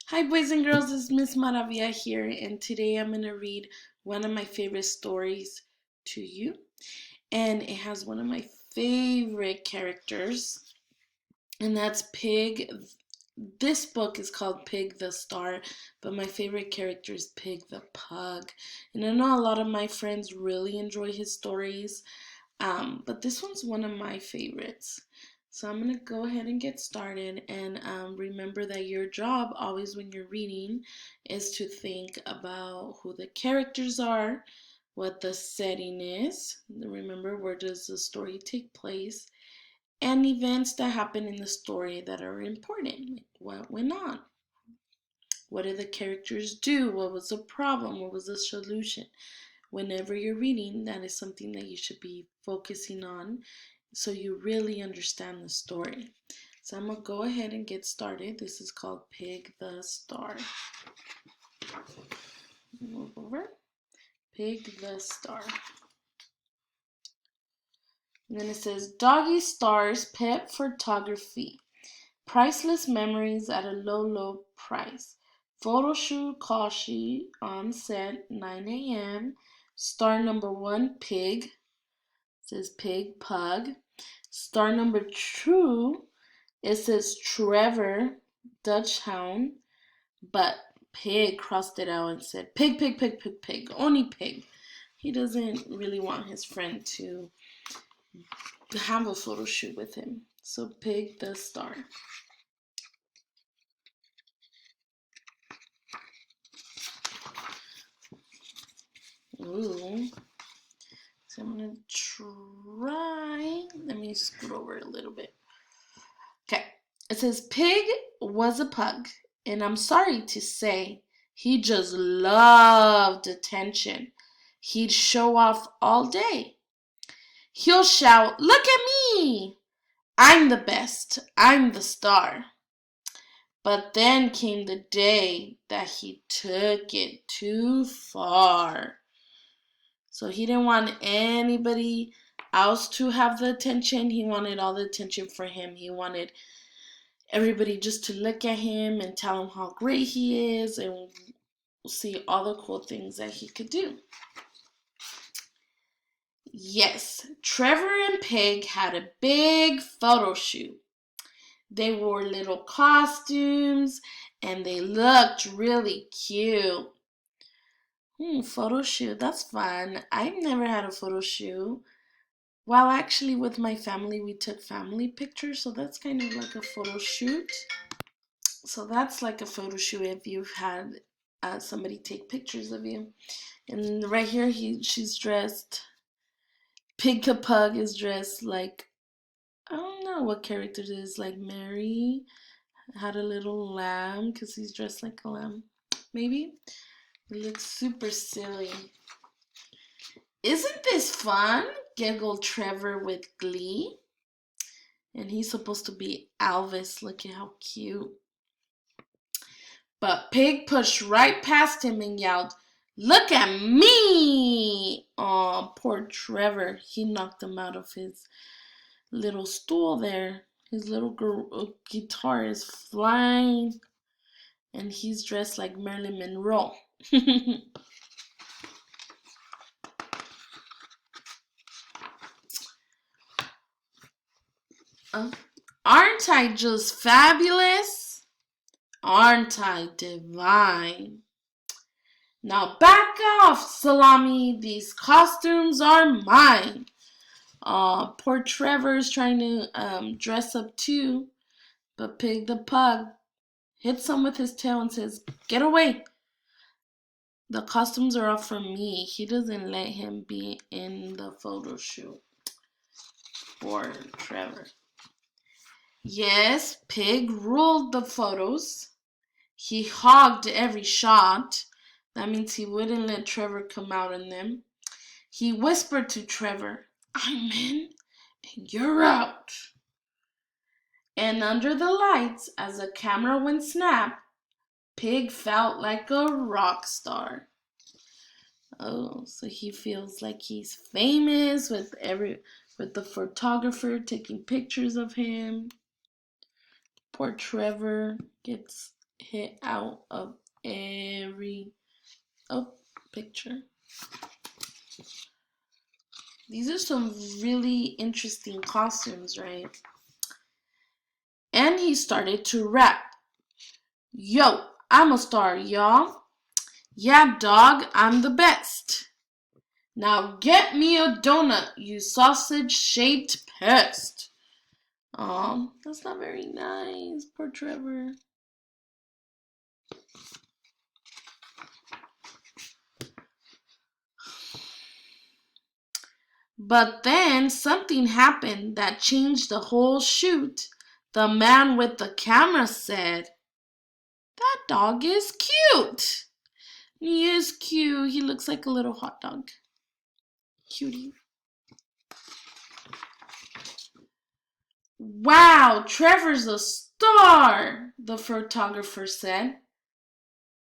Hi, boys and girls. It's Miss Maravilla here, and today I'm going to read one of my favorite stories to you. And it has one of my favorite characters, and that's Pig. This book is called Pig the Star, but my favorite character is Pig the Pug. And I know a lot of my friends really enjoy his stories, but this one's one of my favorites. So I'm going to go ahead and get started. And remember that your job, always when you're reading, is to think about who the characters are, what the setting is. Remember, where does the story take place? And events that happen in the story that are important. Like what went on? What did the characters do? What was the problem? What was the solution? Whenever you're reading, that is something that you should be focusing on so you really understand the story. So I'm going to go ahead and get started. This is called Pig the Star. Move over. Pig the Star. And then it says, Doggy Star's Pet Photography. Priceless memories at a low, low price. Photo shoot Kashi on set 9 a.m. Star number 1, Pig. It says Pig, Pug. Star number 2, it says Trevor, Dutch Hound. But Pig crossed it out and said, Pig, pig, pig, pig, pig. Only Pig. He doesn't really want his friend to have a photo shoot with him. So Pig the Star. Ooh. So I'm going to try. Let me scoot over a little bit. Okay. It says Pig was a pug, and I'm sorry to say he just loved attention. He'd show off all day. He'll shout, "Look at me! I'm the best. I'm the star." But then came the day that he took it too far. So he didn't want anybody else to have the attention. He wanted all the attention for him. He wanted everybody just to look at him and tell him how great he is and see all the cool things that he could do. Yes, Trevor and Pig had a big photo shoot. They wore little costumes and they looked really cute. Photo shoot, that's fun. I've never had a photo shoot. Well, actually, with my family, we took family pictures, so that's kind of like a photo shoot. So that's like a photo shoot if you've had somebody take pictures of you. And right here, she's dressed. Pig the Pug is dressed like, I don't know what character it is, like Mary had a little lamb because he's dressed like a lamb. Maybe? It looks super silly. Isn't this fun? Giggled Trevor with glee. And he's supposed to be Elvis. Look at how cute. But Pig pushed right past him and yelled, "Look at me!" Aw, poor Trevor. He knocked him out of his little stool there. His little guitar is flying. And he's dressed like Marilyn Monroe. Aren't I just fabulous? Aren't I divine? Now back off, Salami. These costumes are mine. Poor Trevor's trying to dress up too. But Pig the Pug hits him with his tail and says, "Get away. The costumes are all for me." He doesn't let him be in the photo shoot. Poor Trevor. Yes, Pig ruled the photos. He hogged every shot. That means he wouldn't let Trevor come out in them. He whispered to Trevor, "I'm in and you're out." And under the lights, as the camera went snap, Pig felt like a rock star. Oh, so he feels like he's famous with the photographer taking pictures of him. Poor Trevor gets hit out of every picture. These are some really interesting costumes, right? And he started to rap. Yo, I'm a star, y'all. Yeah, dog, I'm the best. Now get me a donut, you sausage-shaped pest. That's not very nice. Poor Trevor. But then something happened that changed the whole shoot. The man with the camera said, "That dog is cute." He is cute. He looks like a little hot dog. Cutie. Wow, Trevor's a star, the photographer said.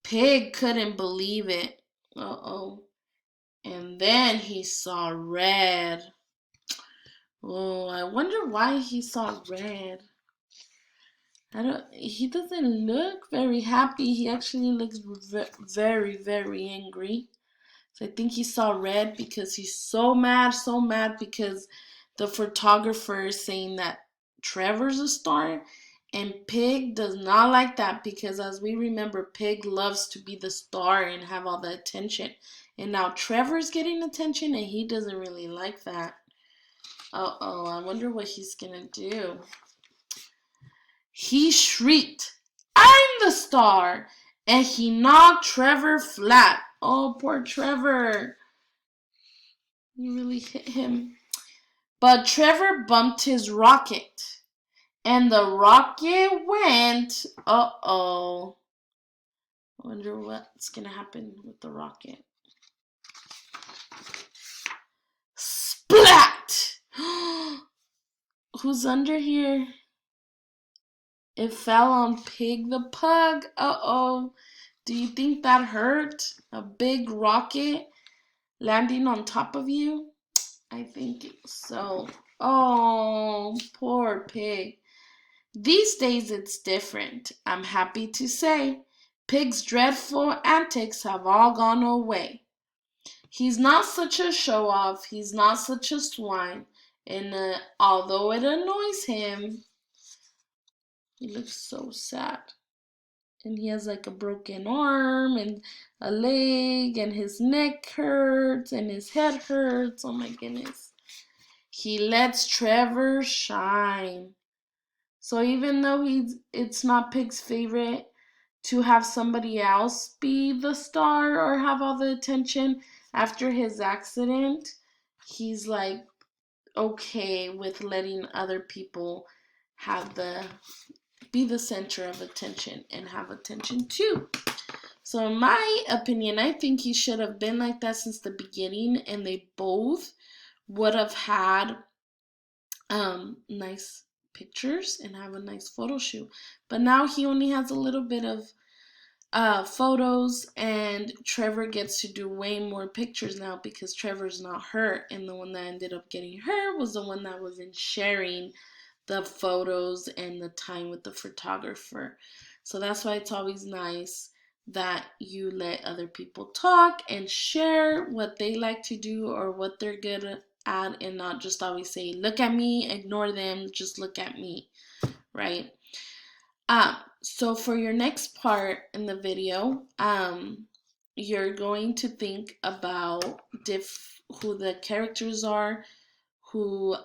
Pig couldn't believe it. Uh-oh. And then he saw red. Oh, I wonder why he saw red. He doesn't look very happy. He actually looks very, very angry. So I think he saw red because he's so mad because the photographer is saying that Trevor's a star. And Pig does not like that because, as we remember, Pig loves to be the star and have all the attention. And now Trevor's getting attention and he doesn't really like that. Uh-oh, I wonder what he's gonna do. He shrieked, "I'm the star!" And he knocked Trevor flat. Oh, poor Trevor. You really hit him. But Trevor bumped his rocket. And the rocket went. Uh-oh. I wonder what's going to happen with the rocket. Splat! Who's under here? It fell on Pig the Pug. Uh-oh. Do you think that hurt? A big rocket landing on top of you? I think so. Oh, poor Pig. These days it's different, I'm happy to say. Pig's dreadful antics have all gone away. He's not such a show-off, he's not such a swine, and although it annoys him, he looks so sad. And he has like a broken arm and a leg, and his neck hurts and his head hurts. Oh my goodness. He lets Trevor shine. So even though it's not Pig's favorite to have somebody else be the star or have all the attention after his accident, he's like okay with letting other people be the center of attention and have attention too. So in my opinion, I think he should have been like that since the beginning, and they both would have had nice pictures and have a nice photo shoot. But now he only has a little bit of photos, and Trevor gets to do way more pictures now because Trevor's not hurt, and the one that ended up getting hurt was the one that wasn't sharing the photos and the time with the photographer. So that's why it's always nice that you let other people talk and share what they like to do or what they're good at, and not just always say, "Look at me," ignore them, just look at me, right? So for your next part in the video, you're going to think about who the characters are, who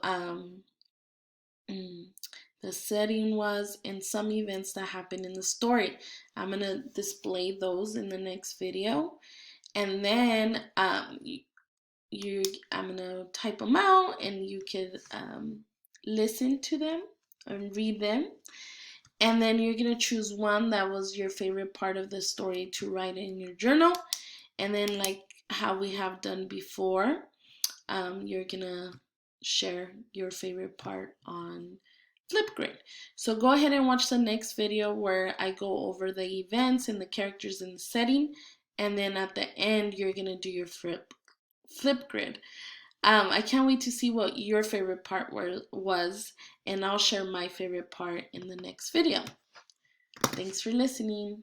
the setting was, and some events that happened in the story. I'm going to display those in the next video. And then I'm going to type them out, and you could listen to them and read them. And then you're going to choose one that was your favorite part of the story to write in your journal. And then, like how we have done before, you're going to share your favorite part on Flipgrid. So go ahead and watch the next video where I go over the events and the characters in the setting. And then at the end, you're going to do your Flipgrid. I can't wait to see what your favorite part was, and I'll share my favorite part in the next video. Thanks for listening.